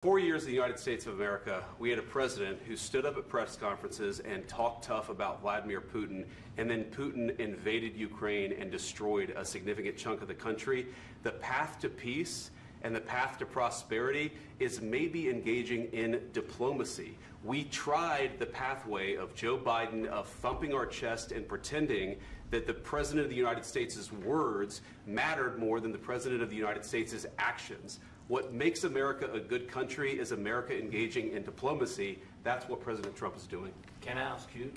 4 years in the United States of America, we had a president who stood up at press conferences and talked tough about Vladimir Putin, and then Putin invaded Ukraine and destroyed a significant chunk of the country. The path to peace and the path to prosperity is maybe engaging in diplomacy. We tried the pathway of Joe Biden of thumping our chest and pretending that the President of the United States' words mattered more than the President of the United States' actions. What makes America a good country is America engaging in diplomacy. That's what President Trump is doing. Can I ask you?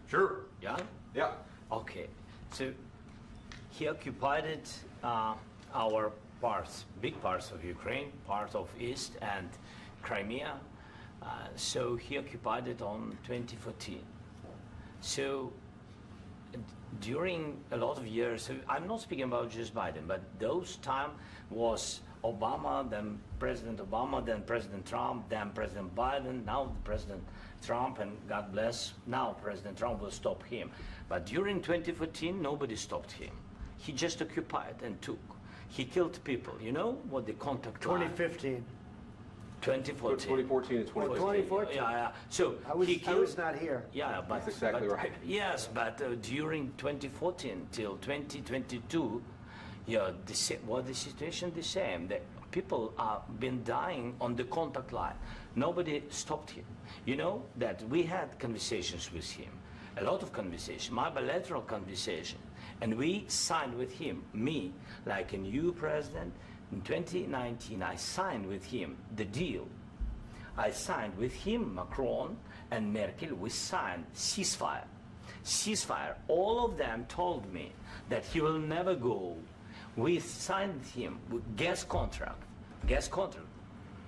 Sure. Yeah? Yeah. Okay. So he occupied our parts, big parts of Ukraine, part of East and Crimea. So he occupied it on 2014. So during a lot of years, so I'm not speaking about just Biden, but those time was Obama, then President Obama, then President Trump, then President Biden, now President Trump, and God bless, now President Trump will stop him. But during 2014, nobody stopped him. He just occupied and took. He killed people. You know what the contact 2015. 2014. 2014 and 2014. 2014. Yeah. So I was not here. Yeah, but that's exactly right. Yes, but during 2014 till 2022, yeah, the situation the same. The people have been dying on the contact line. Nobody stopped him. You know that we had conversations with him, a lot of conversation, my bilateral conversation, and we signed with him, me, like a new president. In 2019, I signed with him the deal. I signed with him, Macron and Merkel, we signed ceasefire. Ceasefire. All of them told me that he will never go. We signed him with gas contract. Gas contract.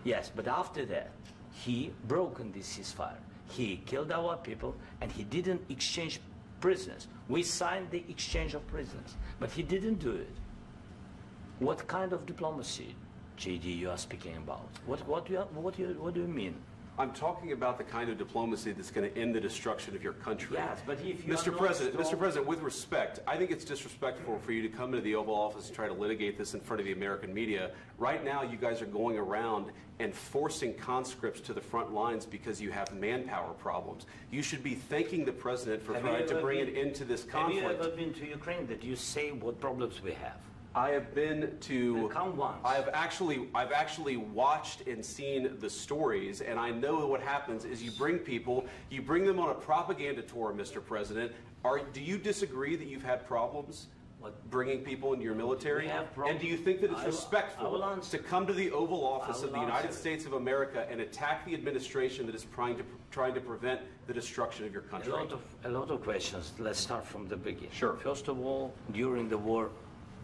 Yes, but after that, he broken this ceasefire. He killed our people and he didn't exchange prisoners. We signed the exchange of prisoners, but he didn't do it. What kind of diplomacy, JD, you are speaking about? What do you mean? I'm talking about the kind of diplomacy that's going to end the destruction of your country. Yes, but if you Mr. President, with respect, I think it's disrespectful for you to come into the Oval Office and try to litigate this in front of the American media. Right now, you guys are going around and forcing conscripts to the front lines because you have manpower problems. You should be thanking the President for trying to bring an end to this conflict. Have you ever been to Ukraine that you say what problems we have? I have been to. Come once. I've actually watched and seen the stories, and I know what happens is you bring people, you bring them on a propaganda tour, Mr. President. Do you disagree that you've had problems bringing people into your military? And do you think that it's respectful to come to the Oval Office of the United States of America and attack the administration that is trying to prevent the destruction of your country? A lot of questions. Let's start from the beginning. Sure. First of all, during the war,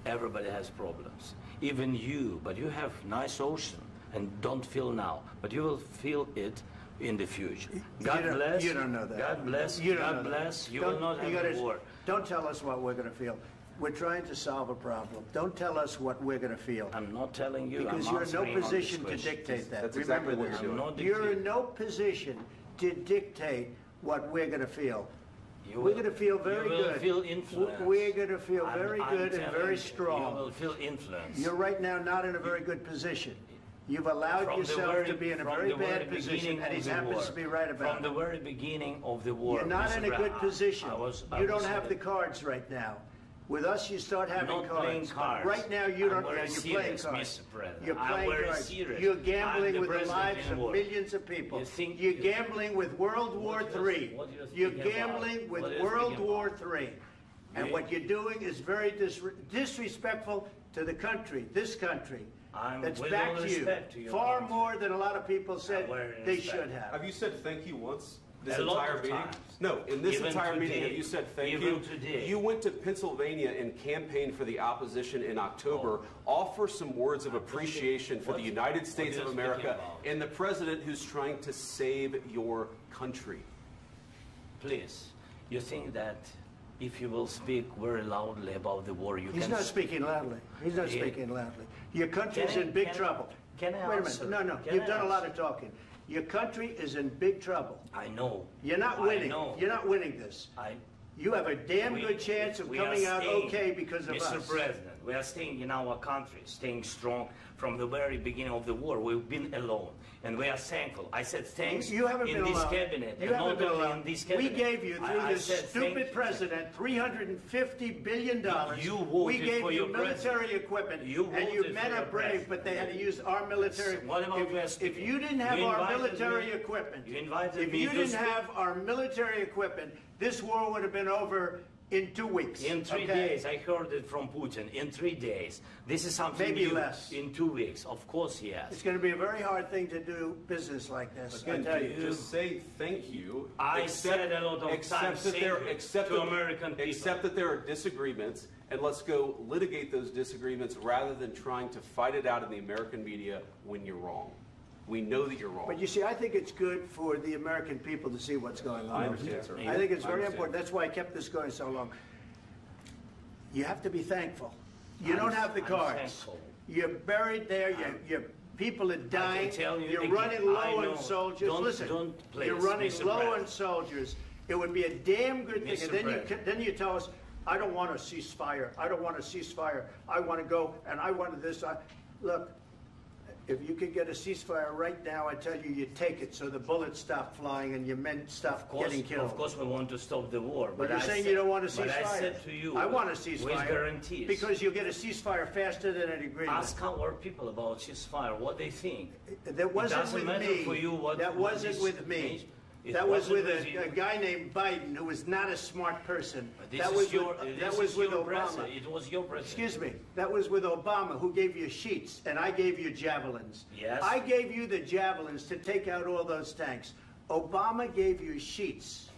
everybody has problems, even you, but you have nice ocean and don't feel now, but you will feel it in the future. God bless. You don't know that. God bless. You God bless. You will not have a war. Don't tell us what we're going to feel. We're trying to solve a problem. Don't tell us what we're going to feel. I'm not telling you. Because you're in no position to dictate that. That's exactly what you're doing. You're in no position to dictate what we're going to feel. We're going to feel very good. You will feel influence. We're going to feel very good and very strong. You will feel influence. You're right now not in a very good position. You've allowed yourself to be in a very bad position, and he happens to be right about it. From the very beginning of the war. You're not in a good position. You don't have the cards right now. With us, you start having cards. Right now, you don't. You're playing cards. You're playing cards. You're gambling with the lives of millions of people. You're gambling with World War III. You're gambling with World War III. And what you're doing is very disrespectful to the country, this country. That's back to you. Far more than a lot of people said they should have. Have you said thank you once? This entire meeting? No, in this entire meeting, have you said thank you? You went to Pennsylvania and campaigned for the opposition in October. Offer some words of appreciation for the United States of America and the president who's trying to save your country. Please, you think that if you will speak very loudly about the war, you can... He's not speaking loudly. He's not speaking loudly. Your country's in big trouble. Can I Wait a minute. No, you've done a lot of talking. Your country is in big trouble. I know. You're not winning. You're not winning this. You have a damn good chance of coming out okay because of us. Mr. President, We are staying in our country, staying strong from the very beginning of the war. We've been alone, and we are thankful. I said thanks in this cabinet, and not only in this cabinet. We gave you, through this stupid president, $350 billion. We gave you military equipment, and you men are brave, but they had to use our military. If you didn't have our military equipment, this war would have been over in 2 weeks. In 3 days. I heard it from Putin. In 3 days. This is something maybe new. Less. In 2 weeks. Of course, yes. It's going to be a very hard thing to do business like this. Again, I tell you. just say thank you. I said a lot of times to American people. Accept that there are disagreements, and let's go litigate those disagreements rather than trying to fight it out in the American media when you're wrong. We know that you're wrong. But you see, I think it's good for the American people to see what's going on. I understand, sir. I think it's very important. That's why I kept this going so long. You have to be thankful. You don't have the cards. You're buried there. Your people are dying. You're running low on soldiers. Listen, you're running low on soldiers. It would be a damn good thing. And then you tell us, I don't want a ceasefire. I don't want a ceasefire. I want to go, and I wanted this. Look. If you could get a ceasefire right now, I tell you, you take it so the bullets stop flying and your men stop getting killed. Of course, we want to stop the war. But you're saying you don't want a ceasefire. But I said to you, I want a ceasefire. With guarantees. Because you'll get a ceasefire faster than an agreement. Ask our people about ceasefire, what they think. That wasn't with me. That wasn't with me. That was with a guy named Biden, who was not a smart person. That was with Obama. It was your president. Excuse me. That was with Obama, who gave you sheets, and I gave you javelins. Yes. I gave you the javelins to take out all those tanks. Obama gave you sheets.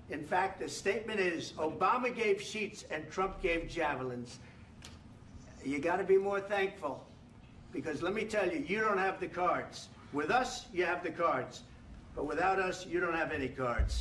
In fact, the statement is, Obama gave sheets and Trump gave javelins. You got to be more thankful, because let me tell you, you don't have the cards. With us, you have the cards. But without us, you don't have any cards.